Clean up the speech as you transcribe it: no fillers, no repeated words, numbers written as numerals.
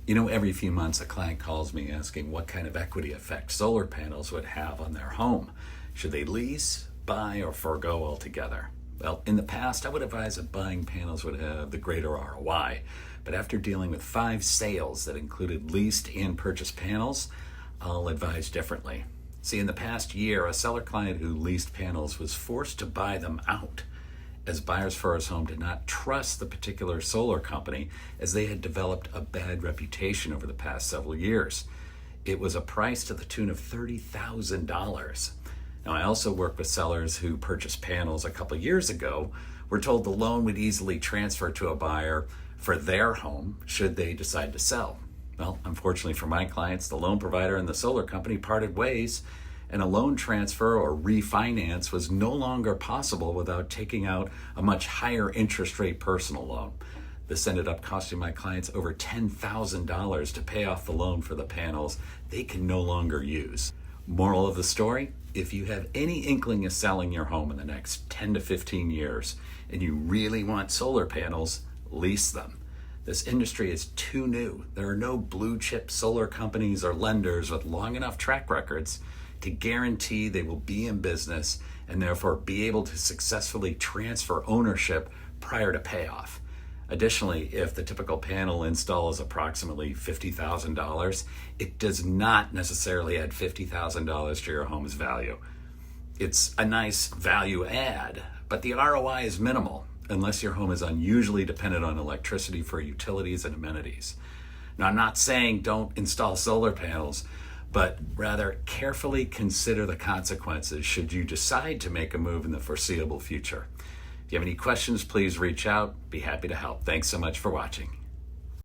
Every few months a client calls me asking what kind of equity effect solar panels would have on their home. Should they lease, buy, or forego altogether? Well, in the past, I would advise that buying panels would have the greater ROI. But after dealing with 5 sales that included leased and purchased panels, I'll advise differently. See, in the past year, a seller client who leased panels was forced to buy them out, as buyers for his home did not trust the particular solar company, as they had developed a bad reputation over the past several years. It was a price to the tune of $30,000. Now, I also work with sellers who purchased panels a couple years ago, were told the loan would easily transfer to a buyer for their home should they decide to sell. Well, unfortunately for my clients, the loan provider and the solar company parted ways, and a loan transfer or refinance was no longer possible without taking out a much higher interest rate personal loan. This ended up costing my clients over $10,000 to pay off the loan for the panels they can no longer use. Moral of the story, if you have any inkling of selling your home in the next 10 to 15 years and you really want solar panels, lease them. This industry is too new. There are no blue chip solar companies or lenders with long enough track records to guarantee they will be in business and therefore be able to successfully transfer ownership prior to payoff. Additionally, if the typical panel install is approximately $50,000, it does not necessarily add $50,000 to your home's value. It's a nice value add, but the ROI is minimal unless your home is unusually dependent on electricity for utilities and amenities. Now, I'm not saying don't install solar panels, but rather carefully consider the consequences should you decide to make a move in the foreseeable future. If you have any questions, please reach out. Be happy to help. Thanks so much for watching.